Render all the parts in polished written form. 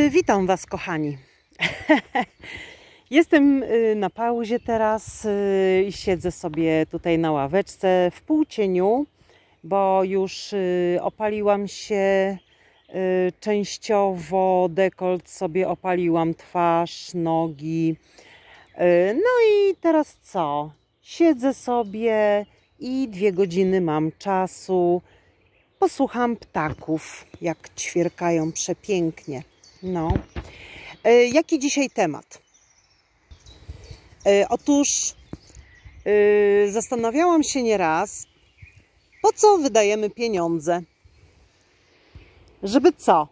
Witam Was, kochani. Jestem na pauzie teraz i siedzę sobie tutaj na ławeczce w półcieniu, bo już opaliłam się częściowo, dekolt sobie opaliłam, twarz, nogi. No i teraz co? Siedzę sobie i 2 godziny mam czasu. Posłucham ptaków, jak ćwierkają przepięknie. No. Jaki dzisiaj temat? Otóż zastanawiałam się nieraz, po co wydajemy pieniądze? Żeby co?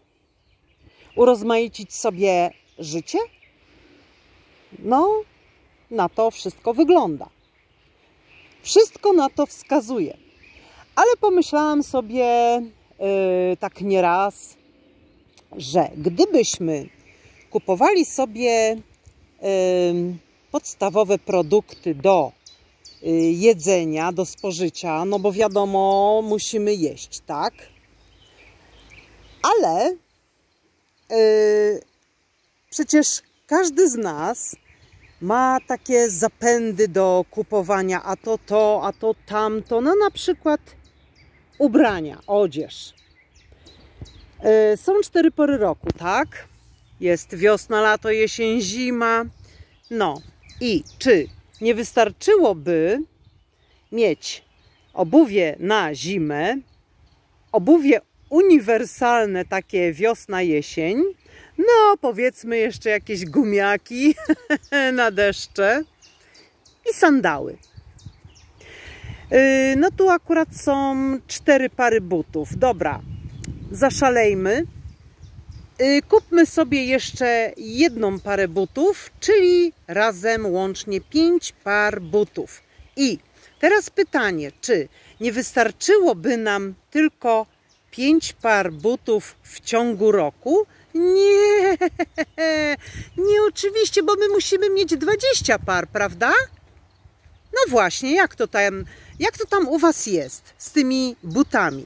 Urozmaicić sobie życie? No, na to wszystko wygląda. Wszystko na to wskazuje. Ale pomyślałam sobie tak nieraz, że gdybyśmy kupowali sobie podstawowe produkty do jedzenia, do spożycia, no bo wiadomo, musimy jeść, tak? Ale przecież każdy z nas ma takie zapędy do kupowania, a to tamto, no na przykład ubrania, odzież. Są 4 pory roku, tak? Jest wiosna, lato, jesień, zima. No i czy nie wystarczyłoby mieć obuwie na zimę, obuwie uniwersalne, takie wiosna, jesień, no powiedzmy jeszcze jakieś gumiaki na deszcze i sandały. No tu akurat są 4 pary butów. Dobra, zaszalejmy. Kupmy sobie jeszcze 1 parę butów, czyli razem łącznie 5 par butów. I teraz pytanie, czy nie wystarczyłoby nam tylko 5 par butów w ciągu roku? Nie, nie oczywiście, bo my musimy mieć 20 par, prawda? No właśnie, jak to tam u Was jest z tymi butami?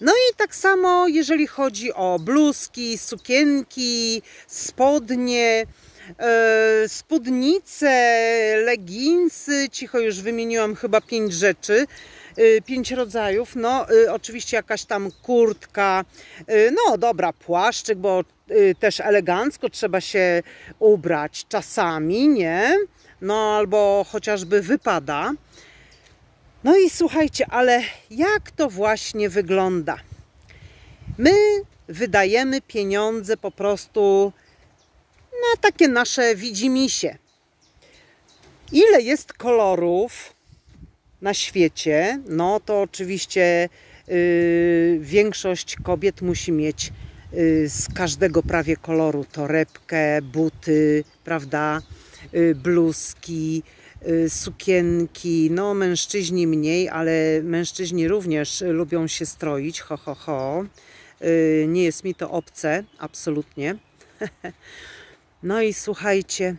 No i tak samo, jeżeli chodzi o bluzki, sukienki, spodnie, spódnice, leginsy, cicho, już wymieniłam chyba 5 rzeczy, 5 rodzajów, no oczywiście jakaś tam kurtka, no dobra, płaszczyk, bo też elegancko trzeba się ubrać czasami, nie? No albo chociażby wypada. No i słuchajcie, ale jak to właśnie wygląda? My wydajemy pieniądze po prostu na takie nasze widzimisię. Ile jest kolorów na świecie? No to oczywiście większość kobiet musi mieć z każdego prawie koloru torebkę, buty, prawda, bluzki, sukienki, no mężczyźni mniej, ale mężczyźni również lubią się stroić, ho, ho, ho. Nie jest mi to obce, absolutnie. No i słuchajcie,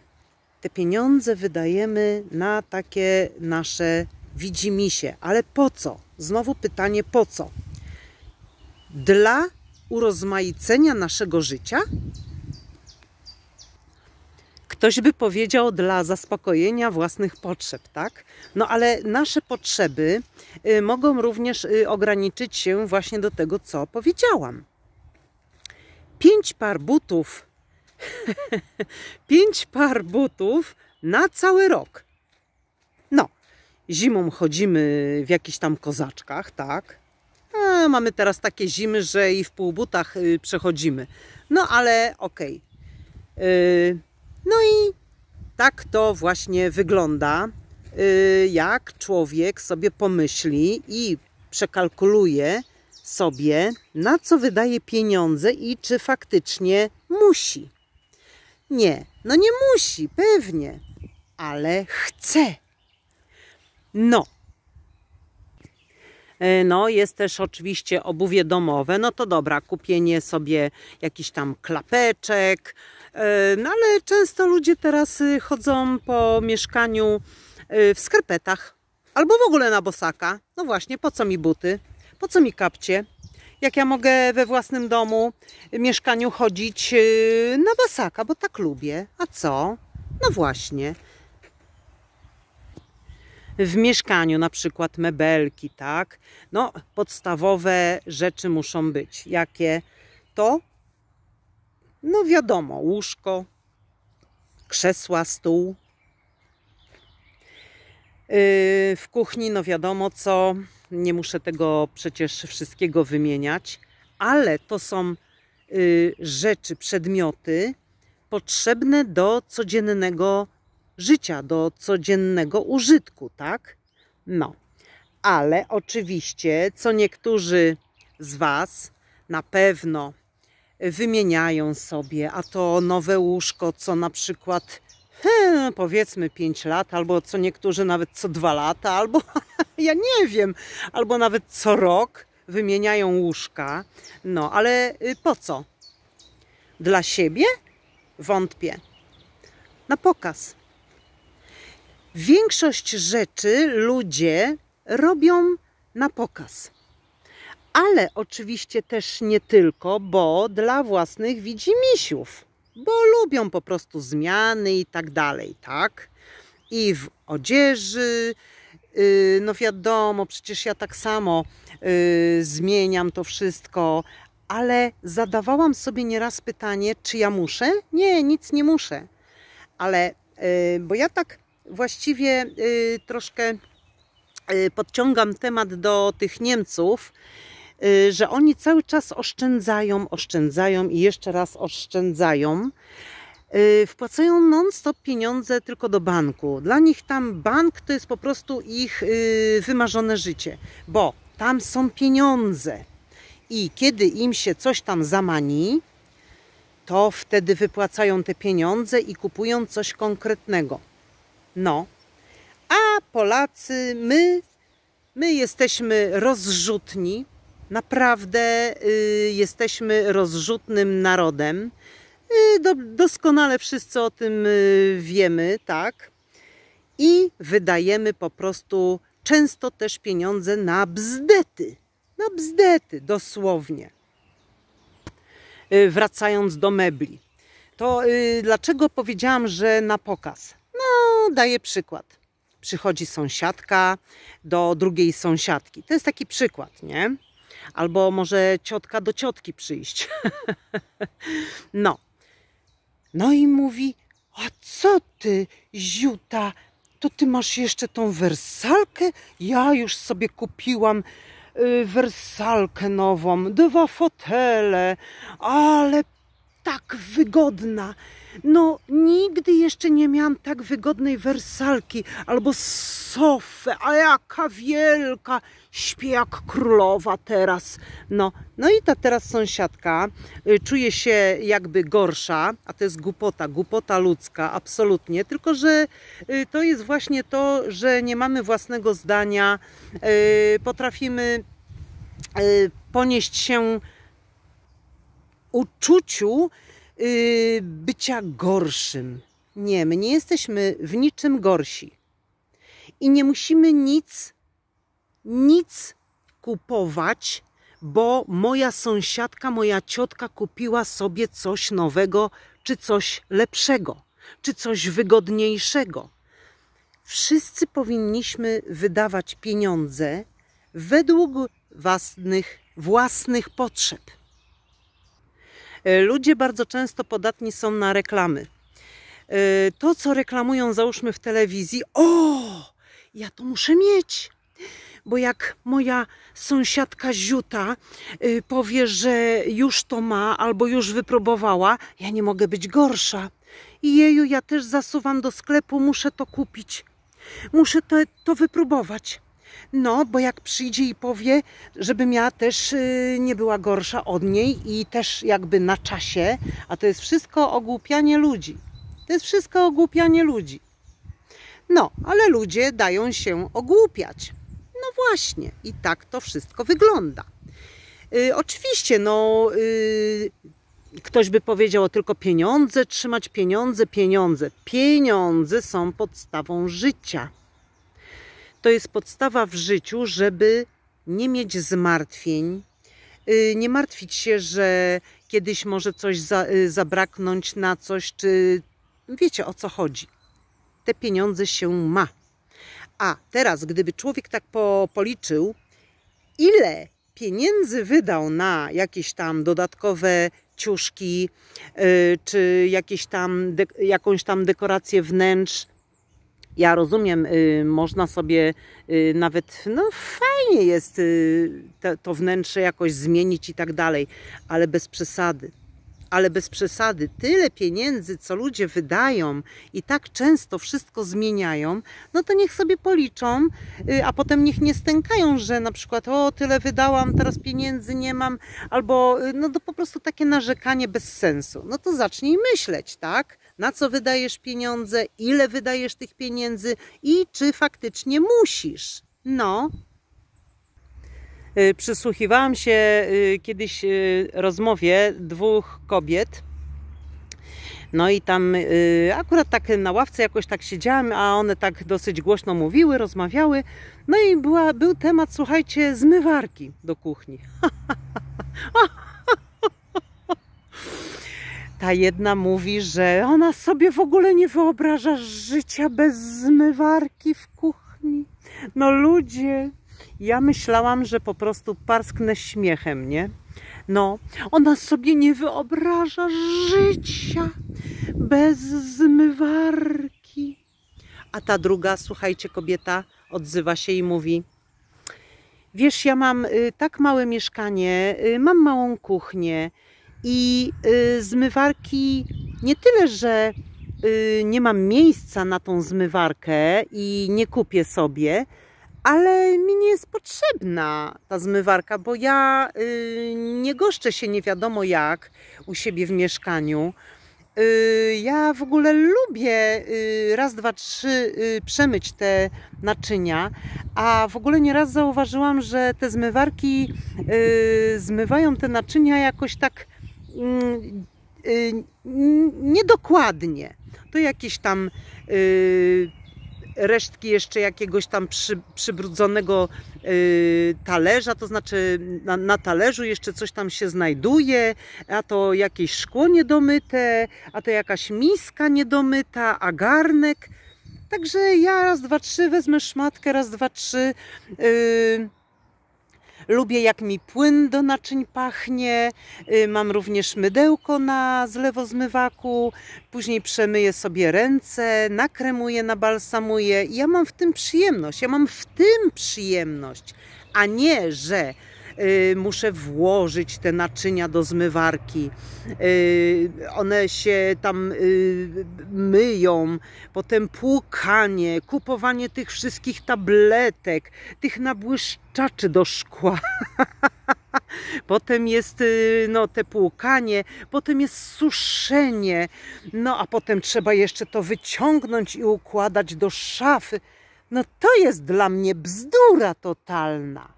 te pieniądze wydajemy na takie nasze widzimisię, ale po co? Znowu pytanie, po co? Dla urozmaicenia naszego życia? Ktoś by powiedział, dla zaspokojenia własnych potrzeb, tak? No ale nasze potrzeby mogą również ograniczyć się właśnie do tego, co powiedziałam. 5 par butów, 5 par butów na cały rok. No, zimą chodzimy w jakichś tam kozaczkach, tak? A mamy teraz takie zimy, że i w półbutach przechodzimy. No ale okej. No i tak to właśnie wygląda, jak człowiek sobie pomyśli i przekalkuluje sobie, na co wydaje pieniądze i czy faktycznie musi. Nie, no nie musi, pewnie, ale chce. No. No, jest też oczywiście obuwie domowe, no to dobra, kupienie sobie jakiś tam klapeczek, no ale często ludzie teraz chodzą po mieszkaniu w skarpetach albo w ogóle na bosaka. No właśnie, po co mi buty? Po co mi kapcie? Jak ja mogę we własnym domu, mieszkaniu chodzić na basaka, bo tak lubię. A co? No właśnie. W mieszkaniu na przykład mebelki, tak? No, podstawowe rzeczy muszą być. Jakie to? No wiadomo, łóżko, krzesła, stół. W kuchni, no wiadomo co, nie muszę tego przecież wszystkiego wymieniać, ale to są rzeczy, przedmioty potrzebne do codziennego życia, do codziennego użytku, tak? No, ale oczywiście co niektórzy z Was na pewno wymieniają sobie, a to nowe łóżko, co na przykład powiedzmy 5 lat, albo co niektórzy nawet co 2 lata, albo ja nie wiem, albo nawet co rok wymieniają łóżka. No, ale po co? Dla siebie? Wątpię. Na pokaz. Większość rzeczy ludzie robią na pokaz. Ale oczywiście też nie tylko, bo dla własnych widzimisiów. Bo lubią po prostu zmiany i tak dalej, tak? I w odzieży, no wiadomo, przecież ja tak samo zmieniam to wszystko, ale zadawałam sobie nieraz pytanie, czy ja muszę? Nie, nic nie muszę. Ale, bo ja tak właściwie troszkę podciągam temat do tych Niemców, że oni cały czas oszczędzają i jeszcze raz oszczędzają. Wpłacają non-stop pieniądze tylko do banku. Dla nich tam bank to jest po prostu ich wymarzone życie, bo tam są pieniądze i kiedy im się coś tam zamani, to wtedy wypłacają te pieniądze i kupują coś konkretnego. No, a Polacy, my jesteśmy rozrzutni. Naprawdę jesteśmy rozrzutnym narodem. Doskonale wszyscy o tym wiemy, tak? I wydajemy po prostu często też pieniądze na bzdety. Na bzdety, dosłownie. Wracając do mebli. To dlaczego powiedziałam, że na pokaz? No, daję przykład. Przychodzi sąsiadka do drugiej sąsiadki. To jest taki przykład, nie? Albo może ciotka do ciotki przyjść. No. No i mówi, a co ty, ziuta, to ty masz jeszcze tą wersalkę? Ja już sobie kupiłam wersalkę nową, 2 fotele, ale tak wygodna. No, nigdy jeszcze nie miałam tak wygodnej wersalki albo sofę, a jaka wielka, śpię jak królowa teraz. No i ta teraz sąsiadka czuje się jakby gorsza, a to jest głupota ludzka, absolutnie, tylko że to jest właśnie to, że nie mamy własnego zdania, potrafimy ponieść się uczuciu bycia gorszym. Nie, my nie jesteśmy w niczym gorsi. I nie musimy nic kupować, bo moja sąsiadka, moja ciotka kupiła sobie coś nowego, czy coś lepszego, czy coś wygodniejszego. Wszyscy powinniśmy wydawać pieniądze według własnych potrzeb. Ludzie bardzo często podatni są na reklamy. To, co reklamują, załóżmy w telewizji, ja to muszę mieć. Bo jak moja sąsiadka ziuta powie, że już to ma albo już wypróbowała, ja nie mogę być gorsza. I jeju, ja też zasuwam do sklepu, muszę to kupić. Muszę to wypróbować. No, bo jak przyjdzie i powie, żebym ja też nie była gorsza od niej i też jakby na czasie, a to jest wszystko ogłupianie ludzi. To jest wszystko ogłupianie ludzi. No, ale ludzie dają się ogłupiać. No właśnie, i tak to wszystko wygląda. Oczywiście, no, ktoś by powiedział tylko pieniądze, trzymać pieniądze. Pieniądze są podstawą życia. To jest podstawa w życiu, żeby nie mieć zmartwień, Nie martwić się, że kiedyś może coś zabraknąć na coś, czy wiecie, o co chodzi. Te pieniądze się ma. A teraz, gdyby człowiek tak policzył, ile pieniędzy wydał na jakieś tam dodatkowe ciuszki, czy jakąś tam dekorację wnętrz. Ja rozumiem, można sobie nawet, no fajnie jest to wnętrze jakoś zmienić i tak dalej, ale bez przesady. Ale bez przesady, tyle pieniędzy, co ludzie wydają i tak często wszystko zmieniają, no to niech sobie policzą, a potem niech nie stękają, że na przykład o, tyle wydałam, teraz pieniędzy nie mam, albo no to po prostu takie narzekanie bez sensu. No to zacznij myśleć, tak? Na co wydajesz pieniądze, ile wydajesz tych pieniędzy i czy faktycznie musisz. No. Przysłuchiwałam się kiedyś rozmowie dwóch kobiet. No i tam akurat tak na ławce jakoś tak siedziałam, a one tak dosyć głośno mówiły, rozmawiały. No i był temat, słuchajcie, zmywarki do kuchni. Ta jedna mówi, że ona sobie w ogóle nie wyobraża życia bez zmywarki w kuchni. No ludzie, ja myślałam, że po prostu parsknę śmiechem, nie? No, ona sobie nie wyobraża życia bez zmywarki. A ta druga, słuchajcie, kobieta odzywa się i mówi: wiesz, ja mam tak małe mieszkanie, mam małą kuchnię i zmywarki nie tyle, że nie mam miejsca na tą zmywarkę i nie kupię sobie, ale mi nie jest potrzebna ta zmywarka, bo ja nie goszczę się nie wiadomo jak u siebie w mieszkaniu. Ja w ogóle lubię raz, dwa, trzy przemyć te naczynia, a w ogóle nieraz zauważyłam, że te zmywarki zmywają te naczynia jakoś tak niedokładnie. To jakieś tam resztki jeszcze jakiegoś tam przybrudzonego talerza, to znaczy na talerzu jeszcze coś tam się znajduje, a to jakieś szkło niedomyte, a to jakaś miska niedomyta, a garnek. Także ja raz, dwa, trzy wezmę szmatkę, raz, dwa, trzy. Lubię, jak mi płyn do naczyń pachnie. Mam również mydełko na zlewozmywaku. Później przemyję sobie ręce, nakremuję, nabalsamuję. Ja mam w tym przyjemność. A nie, że muszę włożyć te naczynia do zmywarki. One się tam myją, potem płukanie, kupowanie tych wszystkich tabletek, tych nabłyszczaczy do szkła. Potem jest no, te płukanie, potem jest suszenie, no a potem trzeba jeszcze to wyciągnąć i układać do szafy. No to jest dla mnie bzdura totalna.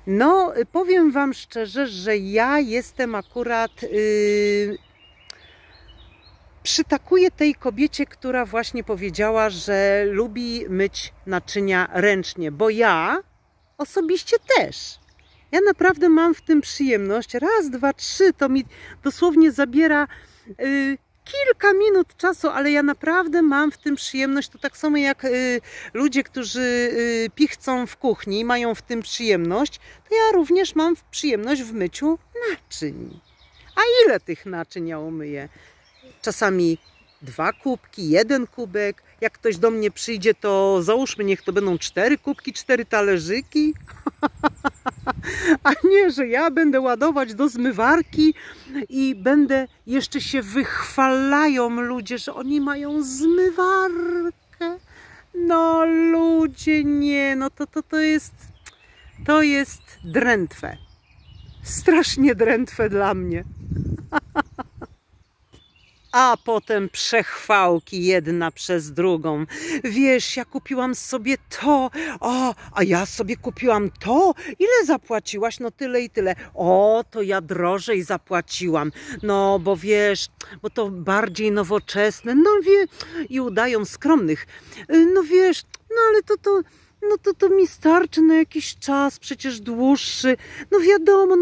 No, powiem wam szczerze, że ja jestem akurat, przytakuję tej kobiecie, która właśnie powiedziała, że lubi myć naczynia ręcznie, bo ja osobiście też. Ja naprawdę mam w tym przyjemność. Raz, dwa, trzy, to mi dosłownie zabiera kilka minut czasu, ale ja naprawdę mam w tym przyjemność. To tak samo jak ludzie, którzy pichcą w kuchni, mają w tym przyjemność, to ja również mam przyjemność w myciu naczyń. A ile tych naczyń ja umyję? Czasami 2 kubki, 1 kubek. Jak ktoś do mnie przyjdzie, to załóżmy, niech to będą 4 kubki, 4 talerzyki. A nie, że ja będę ładować do zmywarki i będę, jeszcze się wychwalają ludzie, że oni mają zmywarkę. No ludzie, nie, no to jest drętwe. Strasznie drętwe dla mnie. A potem przechwałki jedna przez drugą. Wiesz, ja kupiłam sobie to, a ja sobie kupiłam to. Ile zapłaciłaś? No tyle i tyle. O, to ja drożej zapłaciłam. No, bo wiesz, bo to bardziej nowoczesne. No i udają skromnych. No wiesz, no ale no to mi starczy na jakiś czas, przecież dłuższy. No wiadomo,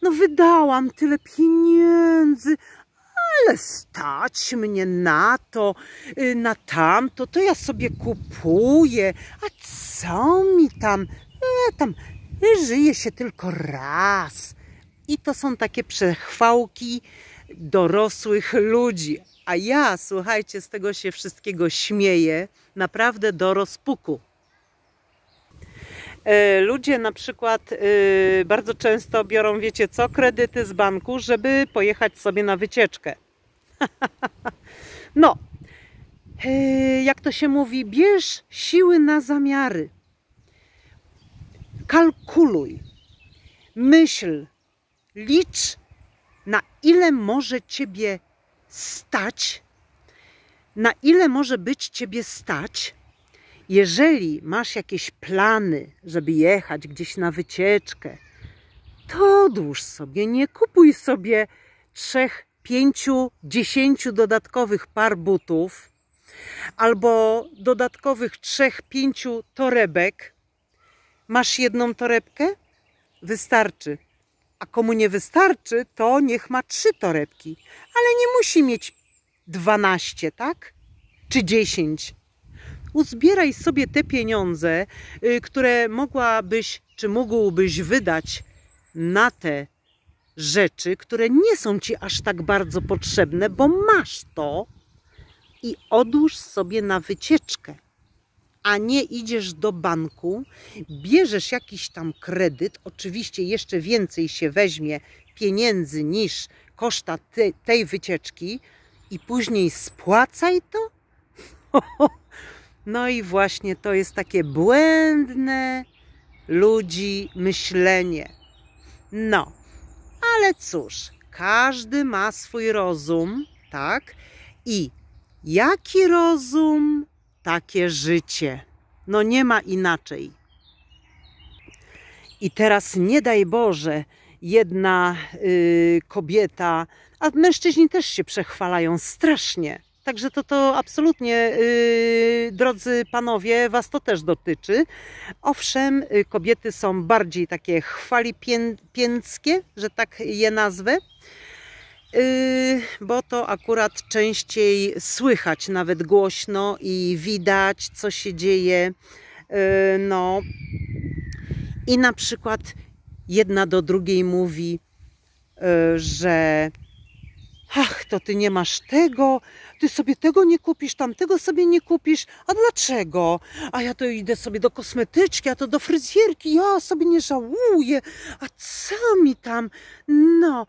no wydałam tyle pieniędzy, ale stać mnie na to, na tamto, to ja sobie kupuję. A co mi tam? Tam żyje się tylko raz. I to są takie przechwałki dorosłych ludzi. A ja, słuchajcie, z tego się wszystkiego śmieję, naprawdę do rozpuku. Ludzie na przykład bardzo często biorą, wiecie co, kredyty z banku, żeby pojechać sobie na wycieczkę. No, jak to się mówi, bierz siły na zamiary. Kalkuluj, myśl, licz, na ile może ciebie stać, na ile może być ciebie stać. Jeżeli masz jakieś plany, żeby jechać gdzieś na wycieczkę, to odłóż sobie, nie kupuj sobie 3, 5, 10 dodatkowych par butów albo dodatkowych 3, 5 torebek. Masz jedną torebkę? Wystarczy. A komu nie wystarczy, to niech ma 3 torebki. Ale nie musi mieć 12, tak? Czy 10. Uzbieraj sobie te pieniądze, które mogłabyś, czy mógłbyś wydać na te rzeczy, które nie są ci aż tak bardzo potrzebne, bo masz to, i odłóż sobie na wycieczkę. A nie idziesz do banku, bierzesz jakiś tam kredyt, oczywiście jeszcze więcej się weźmie pieniędzy niż koszta tej wycieczki i później spłacaj to? No i właśnie to jest takie błędne ludzi myślenie. No, ale cóż, każdy ma swój rozum, tak? I jaki rozum, takie życie. No nie ma inaczej. I teraz nie daj Boże, jedna kobieta, a mężczyźni też się przechwalają strasznie. Także to absolutnie, drodzy panowie, was to też dotyczy. Owszem, kobiety są bardziej takie chwalipienckie, że tak je nazwę, bo to akurat częściej słychać nawet głośno i widać, co się dzieje. No. I na przykład jedna do drugiej mówi, że ach, to ty nie masz tego, ty sobie tego nie kupisz, tamtego sobie nie kupisz, a dlaczego? A ja to idę sobie do kosmetyczki, a to do fryzjerki, ja sobie nie żałuję, a co mi tam? No.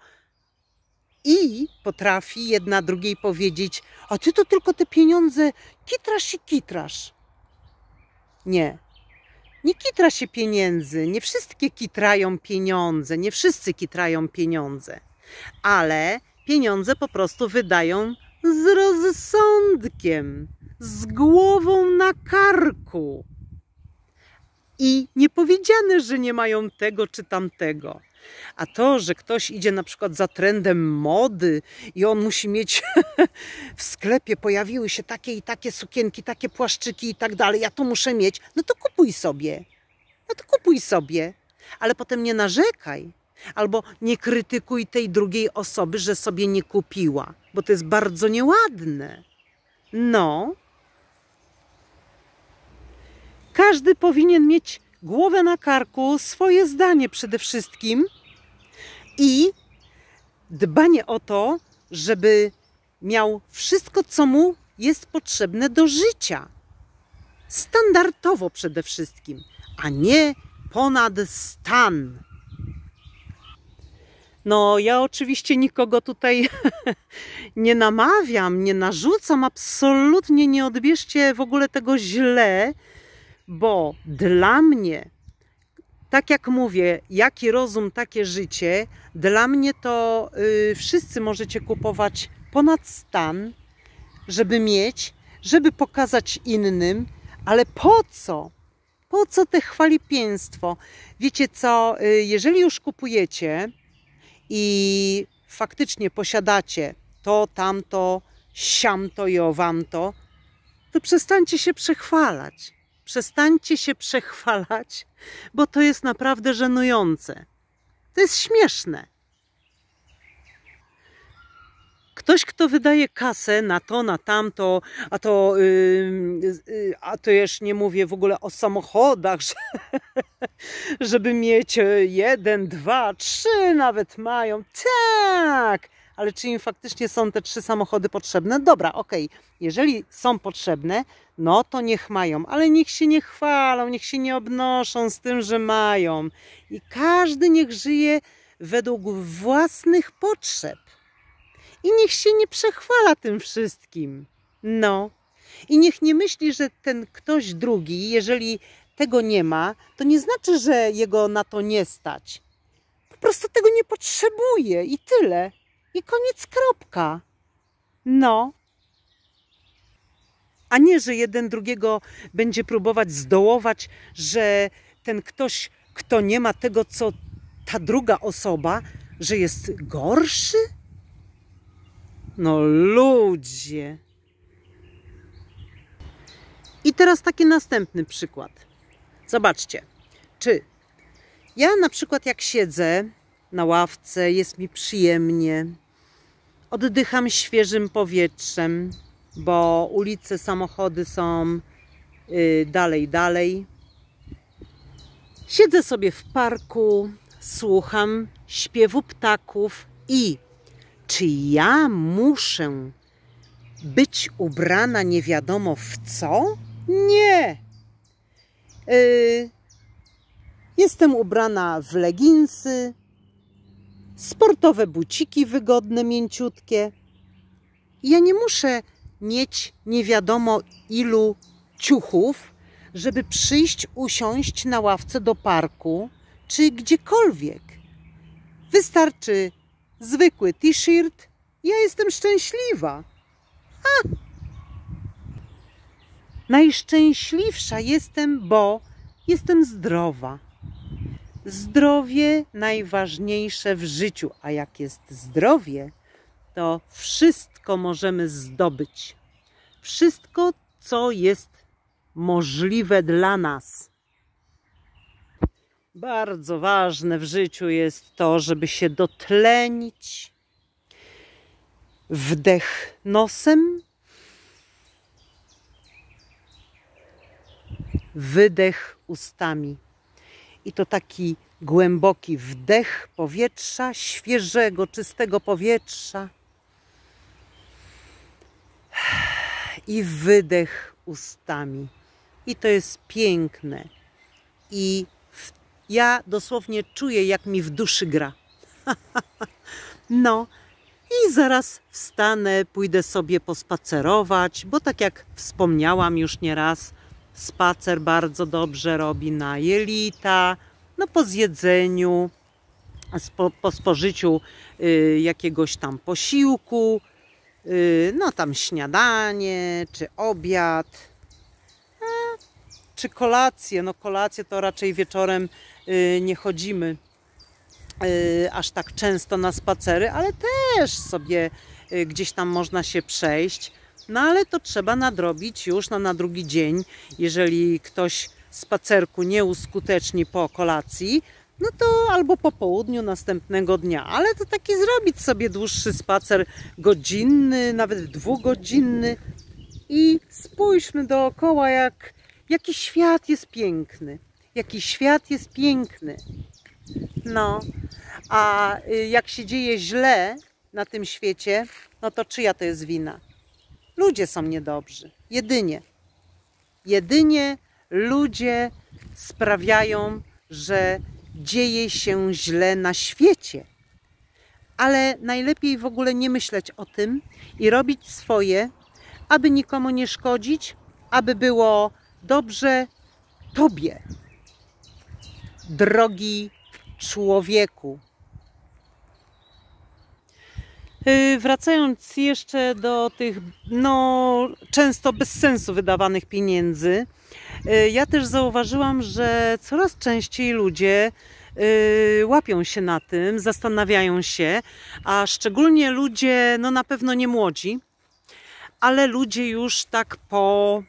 I potrafi jedna drugiej powiedzieć, a ty to tylko te pieniądze kitrasz i kitrasz. Nie. Nie kitra się pieniędzy, nie wszystkie kitrają pieniądze, nie wszyscy kitrają pieniądze, ale pieniądze po prostu wydają z rozsądkiem, z głową na karku. I nie powiedziane, że nie mają tego czy tamtego. A to, że ktoś idzie na przykład za trendem mody i on musi mieć w sklepie, pojawiły się takie i takie sukienki, takie płaszczyki i tak dalej, ja to muszę mieć, no to kupuj sobie. No to kupuj sobie, ale potem nie narzekaj. Albo nie krytykuj tej drugiej osoby, że sobie nie kupiła, bo to jest bardzo nieładne. No. Każdy powinien mieć głowę na karku, swoje zdanie przede wszystkim i dbanie o to, żeby miał wszystko, co mu jest potrzebne do życia. Standardowo przede wszystkim, a nie ponad stan. No, ja oczywiście nikogo tutaj nie namawiam, nie narzucam, absolutnie nie odbierzcie w ogóle tego źle, bo dla mnie, tak jak mówię, jaki rozum, takie życie, dla mnie to wszyscy możecie kupować ponad stan, żeby mieć, żeby pokazać innym, ale po co? Po co te chwalipieństwo? Wiecie co, jeżeli już kupujecie i faktycznie posiadacie to, tamto, siamto i owamto, to przestańcie się przechwalać. przestańcie się przechwalać, bo to jest naprawdę żenujące. To jest śmieszne. Ktoś, kto wydaje kasę na to, na tamto, a to już nie mówię w ogóle o samochodach, żeby mieć 1, 2, 3 nawet mają. Tak! Ale czy im faktycznie są te 3 samochody potrzebne? Dobra, okej. Jeżeli są potrzebne, no to niech mają, ale niech się nie chwalą, niech się nie obnoszą z tym, że mają. I każdy niech żyje według własnych potrzeb. I niech się nie przechwala tym wszystkim. No. I niech nie myśli, że ten ktoś drugi, jeżeli tego nie ma, to nie znaczy, że jego na to nie stać. Po prostu tego nie potrzebuje i tyle. I koniec, kropka. No. A nie, że jeden drugiego będzie próbować zdołować, że ten ktoś, kto nie ma tego, co ta druga osoba, że jest gorszy? No ludzie. I teraz taki następny przykład. Zobaczcie, czy ja na przykład jak siedzę na ławce, jest mi przyjemnie, oddycham świeżym powietrzem, bo ulice, samochody są dalej. Siedzę sobie w parku, słucham śpiewu ptaków i czy ja muszę być ubrana nie wiadomo w co? Nie. Jestem ubrana w leginsy, sportowe buciki wygodne, mięciutkie. Ja nie muszę mieć nie wiadomo ilu ciuchów, żeby przyjść, usiąść na ławce do parku, czy gdziekolwiek. Wystarczy zwykły t-shirt, ja jestem szczęśliwa. Najszczęśliwsza jestem, bo jestem zdrowa. Zdrowie najważniejsze w życiu, a jak jest zdrowie, to wszystko możemy zdobyć. Wszystko, co jest możliwe dla nas. Bardzo ważne w życiu jest to, żeby się dotlenić. Wdech nosem, wydech ustami. I to taki głęboki wdech powietrza, świeżego, czystego powietrza. I wydech ustami. I to jest piękne. I ja dosłownie czuję, jak mi w duszy gra. No i zaraz wstanę, pójdę sobie pospacerować, bo tak jak wspomniałam już nieraz, spacer bardzo dobrze robi na jelita, no po zjedzeniu, po spożyciu jakiegoś tam posiłku, no tam śniadanie, czy obiad, czy kolację. No kolację to raczej wieczorem nie chodzimy aż tak często na spacery, ale też sobie gdzieś tam można się przejść. No ale to trzeba nadrobić już na drugi dzień. Jeżeli ktoś spacerku nie uskuteczni po kolacji, no to albo po południu następnego dnia. Ale to taki zrobić sobie dłuższy spacer, godzinny, nawet 2-godzinny. I spójrzmy dookoła, jaki świat jest piękny. Jaki świat jest piękny. No, a jak się dzieje źle na tym świecie, no to czyja to jest wina? Ludzie są niedobrzy. Jedynie ludzie sprawiają, że dzieje się źle na świecie. Ale najlepiej w ogóle nie myśleć o tym i robić swoje, aby nikomu nie szkodzić, aby było dobrze tobie, drogi człowieku. Wracając jeszcze do tych często bez sensu wydawanych pieniędzy, ja też zauważyłam, że coraz częściej ludzie łapią się na tym, zastanawiają się, a szczególnie ludzie, no na pewno nie młodzi, ale ludzie już tak po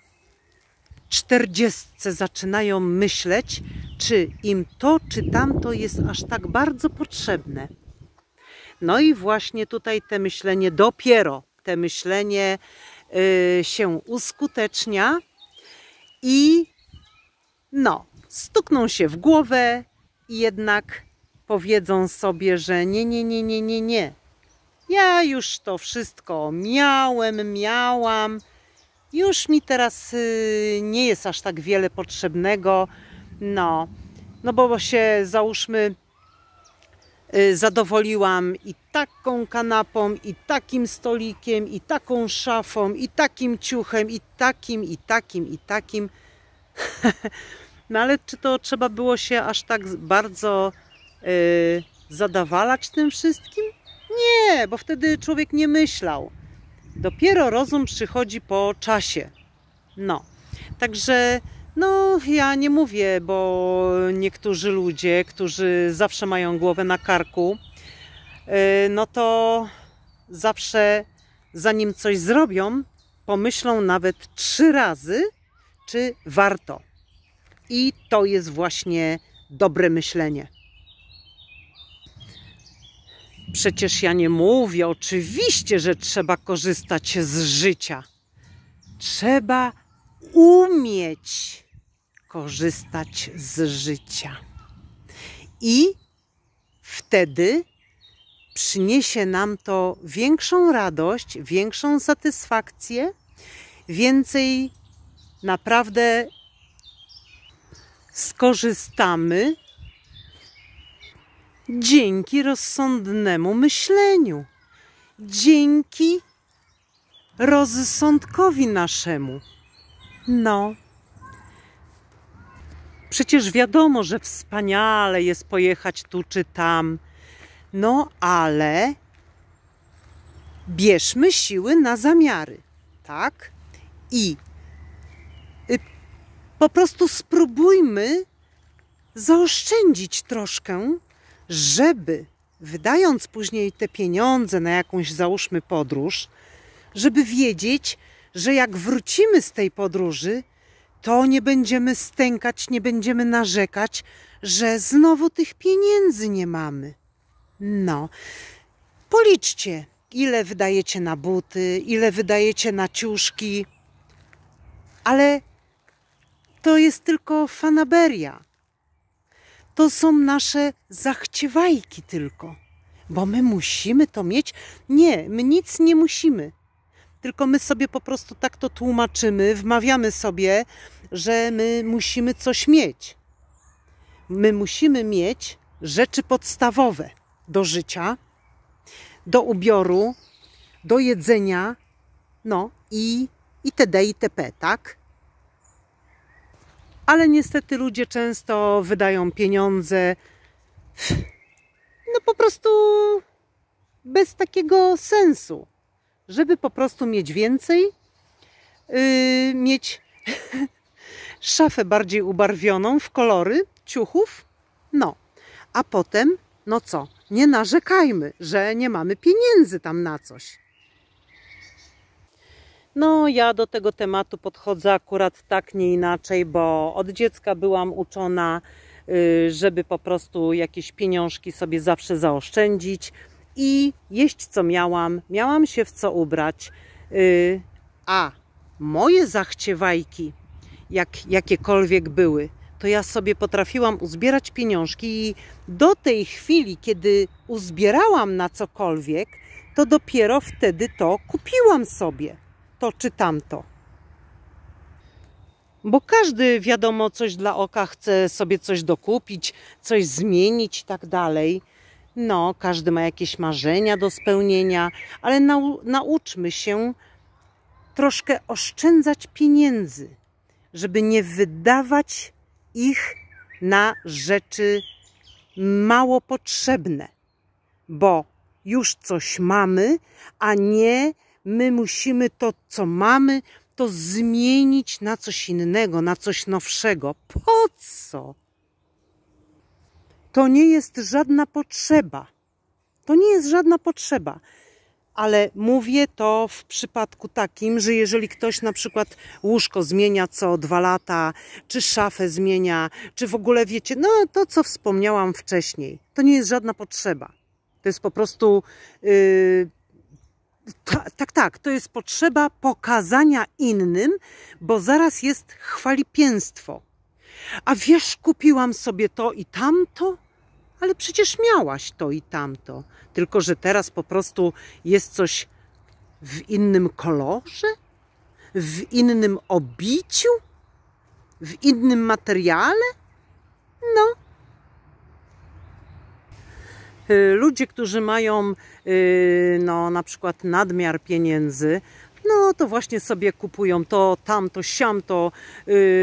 czterdziestce zaczynają myśleć, czy im to, czy tamto jest aż tak bardzo potrzebne. No i właśnie tutaj te myślenie, dopiero te myślenie się uskutecznia i no, stukną się w głowę i jednak powiedzą sobie, że nie. Ja już to wszystko miałam, już mi teraz nie jest aż tak wiele potrzebnego, no bo się załóżmy zadowoliłam i taką kanapą, i takim stolikiem, i taką szafą, i takim ciuchem, i takim. No ale czy to trzeba było się aż tak bardzo zadawalać tym wszystkim? Nie, bo wtedy człowiek nie myślał. Dopiero rozum przychodzi po czasie. No, także no ja nie mówię, bo niektórzy ludzie, którzy zawsze mają głowę na karku, no to zawsze zanim coś zrobią, pomyślą nawet 3 razy, czy warto. I to jest właśnie dobre myślenie. Przecież ja nie mówię, oczywiście, że trzeba korzystać z życia. Trzeba umieć korzystać z życia. I wtedy przyniesie nam to większą radość, większą satysfakcję, więcej naprawdę skorzystamy dzięki rozsądnemu myśleniu, dzięki rozsądkowi naszemu. No, przecież wiadomo, że wspaniale jest pojechać tu czy tam, no ale bierzmy siły na zamiary, tak? I po prostu spróbujmy zaoszczędzić troszkę, żeby wydając później te pieniądze na jakąś, załóżmy, podróż, żeby wiedzieć, że jak wrócimy z tej podróży, to nie będziemy stękać, nie będziemy narzekać, że znowu tych pieniędzy nie mamy. No, policzcie, ile wydajecie na buty, ile wydajecie na ciuszki, ale to jest tylko fanaberia. To są nasze zachciewajki tylko, bo my musimy to mieć. Nie, my nic nie musimy, tylko my sobie po prostu tak to tłumaczymy, wmawiamy sobie, że my musimy coś mieć. My musimy mieć rzeczy podstawowe do życia, do ubioru, do jedzenia, no i itd. itp., tak? Ale niestety ludzie często wydają pieniądze no po prostu bez takiego sensu, żeby po prostu mieć więcej, mieć szafę bardziej ubarwioną w kolory ciuchów, no a potem, no co, nie narzekajmy, że nie mamy pieniędzy tam na coś. No ja do tego tematu podchodzę akurat tak, nie inaczej, bo od dziecka byłam uczona, żeby po prostu jakieś pieniążki sobie zawsze zaoszczędzić i jeść co miałam się w co ubrać, a moje zachciewajki, jakiekolwiek były, to ja sobie potrafiłam uzbierać pieniążki i do tej chwili, kiedy uzbierałam na cokolwiek, to dopiero wtedy to kupiłam sobie. To czy tamto. Bo każdy, wiadomo, coś dla oka chce sobie coś dokupić, coś zmienić i tak dalej. No, każdy ma jakieś marzenia do spełnienia, ale nauczmy się troszkę oszczędzać pieniędzy, żeby nie wydawać ich na rzeczy mało potrzebne, bo już coś mamy, a nie my musimy to, co mamy, to zmienić na coś innego, na coś nowszego. Po co? To nie jest żadna potrzeba. To nie jest żadna potrzeba. Ale mówię to w przypadku takim, że jeżeli ktoś na przykład łóżko zmienia co 2 lata, czy szafę zmienia, czy w ogóle wiecie, no to co wspomniałam wcześniej, to nie jest żadna potrzeba. To jest po prostu, tak, to jest potrzeba pokazania innym, bo zaraz jest chwalipieństwo. A wiesz, kupiłam sobie to i tamto? Ale przecież miałaś to i tamto. Tylko że teraz po prostu jest coś w innym kolorze? W innym obiciu? W innym materiale? No. Ludzie, którzy mają no, na przykład nadmiar pieniędzy, no to właśnie sobie kupują to, tamto, siamto,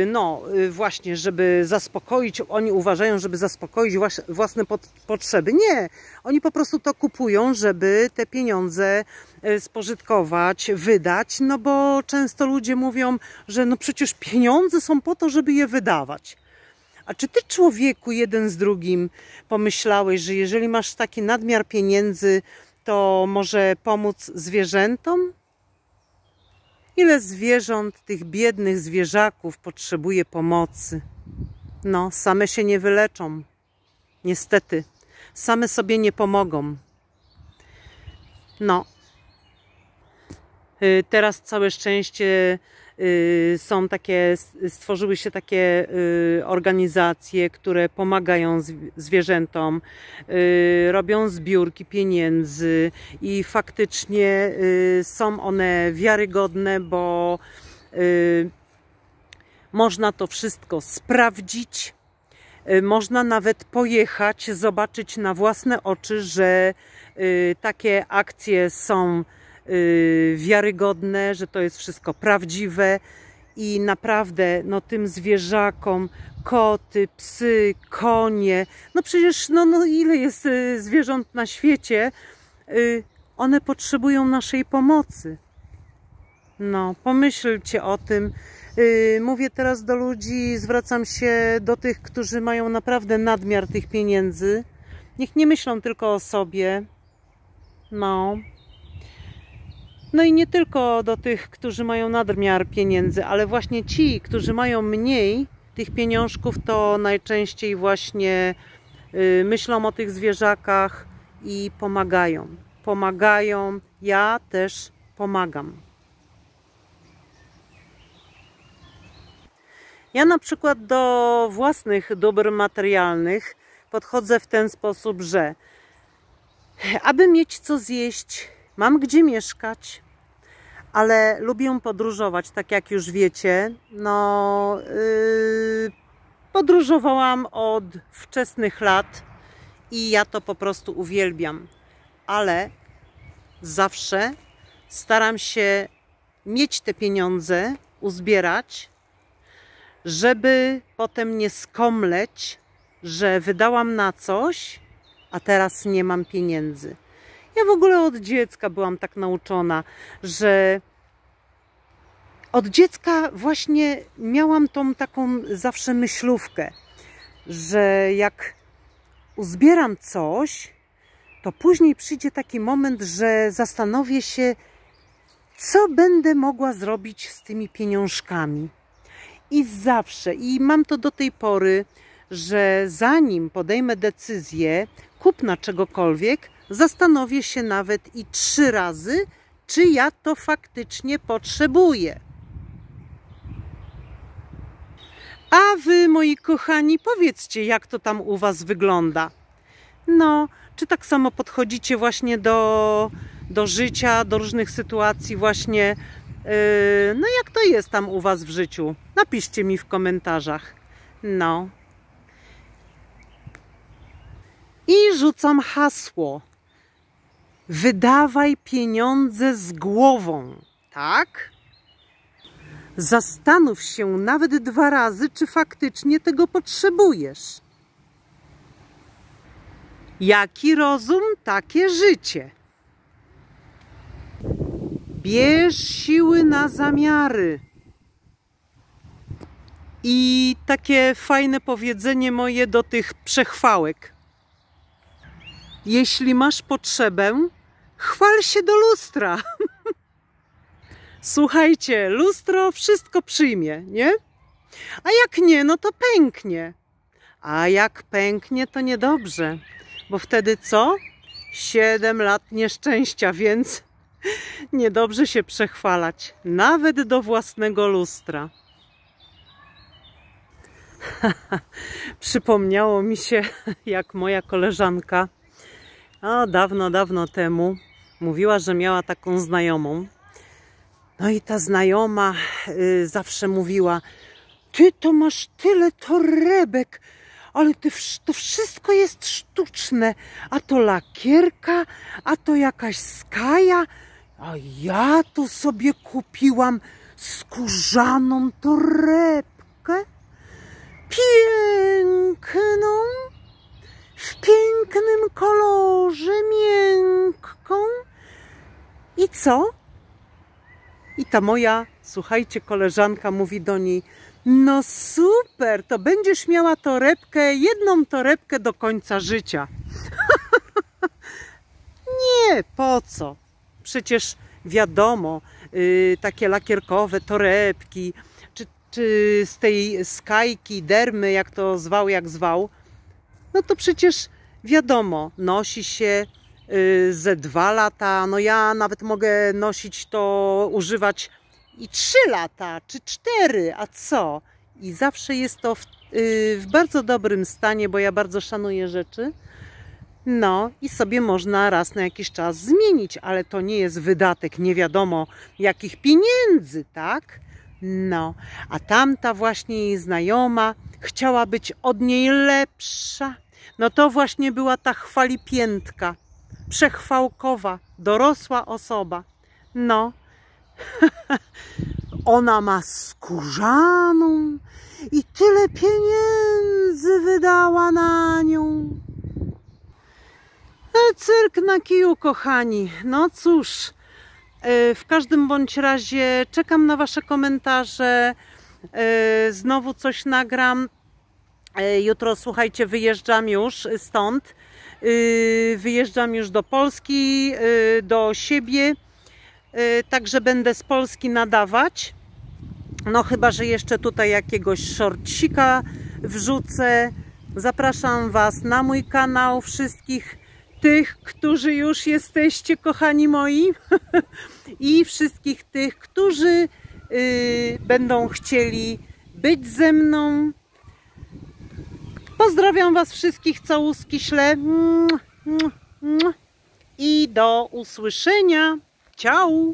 no właśnie, żeby zaspokoić, oni uważają, żeby zaspokoić własne potrzeby. Nie, oni po prostu to kupują, żeby te pieniądze spożytkować, wydać, no bo często ludzie mówią, że no przecież pieniądze są po to, żeby je wydawać. A czy ty, człowieku, jeden z drugim pomyślałeś, że jeżeli masz taki nadmiar pieniędzy, to może pomóc zwierzętom? Ile zwierząt, tych biednych zwierzaków potrzebuje pomocy? No, same się nie wyleczą. Niestety, same sobie nie pomogą. No. Teraz całe szczęście są takie, stworzyły się takie organizacje, które pomagają zwierzętom, robią zbiórki pieniędzy i faktycznie są one wiarygodne, bo można to wszystko sprawdzić, można nawet pojechać, zobaczyć na własne oczy, że takie akcje są wiarygodne, że to jest wszystko prawdziwe i naprawdę no, tym zwierzakom, koty, psy, konie, no przecież no ile jest zwierząt na świecie, one potrzebują naszej pomocy. No, pomyślcie o tym. Mówię teraz do ludzi, zwracam się do tych, którzy mają naprawdę nadmiar tych pieniędzy. Niech nie myślą tylko o sobie. No. No i nie tylko do tych, którzy mają nadmiar pieniędzy, ale właśnie ci, którzy mają mniej tych pieniążków, to najczęściej właśnie myślą o tych zwierzakach i pomagają. Pomagają, ja też pomagam. Ja na przykład do własnych dóbr materialnych podchodzę w ten sposób, że aby mieć co zjeść, mam gdzie mieszkać, ale lubię podróżować, tak jak już wiecie. No, podróżowałam od wczesnych lat i ja to po prostu uwielbiam. Ale zawsze staram się mieć te pieniądze, uzbierać, żeby potem nie skomleć, że wydałam na coś, a teraz nie mam pieniędzy. Ja w ogóle od dziecka byłam tak nauczona, że od dziecka właśnie miałam tą taką zawsze myślówkę, że jak uzbieram coś, to później przyjdzie taki moment, że zastanowię się, co będę mogła zrobić z tymi pieniążkami. I zawsze, i mam to do tej pory, że zanim podejmę decyzję kupna czegokolwiek, zastanowię się nawet i 3 razy, czy ja to faktycznie potrzebuję. A wy, moi kochani, powiedzcie, jak to tam u was wygląda. No, czy tak samo podchodzicie właśnie do życia, do różnych sytuacji właśnie, no jak to jest tam u was w życiu? Napiszcie mi w komentarzach. No. I rzucam hasło. Wydawaj pieniądze z głową, tak? Zastanów się nawet 2 razy, czy faktycznie tego potrzebujesz. Jaki rozum, takie życie. Bierz siły na zamiary. I takie fajne powiedzenie moje do tych przechwałek. Jeśli masz potrzebę, chwal się do lustra. Słuchajcie, lustro wszystko przyjmie, nie? A jak nie, no to pęknie. A jak pęknie, to niedobrze. Bo wtedy co? 7 lat nieszczęścia, więc niedobrze się przechwalać. Nawet do własnego lustra. Przypomniało mi się, jak moja koleżanka dawno, dawno temu mówiła, że miała taką znajomą. No i ta znajoma zawsze mówiła: ty to masz tyle torebek, ale to wszystko jest sztuczne. A to lakierka, a to jakaś skaja. A ja to sobie kupiłam skórzaną torebkę. Piękną, w pięknym kolorze, miękką. I co? I ta moja, słuchajcie, koleżanka mówi do niej: no super, to będziesz miała torebkę, jedną torebkę do końca życia. Nie, po co? Przecież wiadomo, takie lakierkowe torebki, czy z tej skajki, dermy, jak to zwał, jak zwał, no to przecież wiadomo, nosi się ze 2 lata, no ja nawet mogę nosić to, używać i 3 lata, czy 4, a co? I zawsze jest to w bardzo dobrym stanie, bo ja bardzo szanuję rzeczy. No i sobie można raz na jakiś czas zmienić, ale to nie jest wydatek nie wiadomo jakich pieniędzy, tak? No, a tamta właśnie jej znajoma chciała być od niej lepsza. No to właśnie była ta chwalipiętka, przechwałkowa, dorosła osoba. No, ona ma skórzaną i tyle pieniędzy wydała na nią. Cyrk na kiju, kochani. No cóż, w każdym bądź razie czekam na wasze komentarze. Znowu coś nagram. Jutro, słuchajcie, wyjeżdżam już stąd. Wyjeżdżam już do Polski, do siebie. Także będę z Polski nadawać. No chyba, że jeszcze tutaj jakiegoś shortsika wrzucę. Zapraszam was na mój kanał, wszystkich tych, którzy już jesteście, kochani moi, i wszystkich tych, którzy będą chcieli być ze mną. Pozdrawiam was wszystkich, całuski ślę i do usłyszenia. Ciao!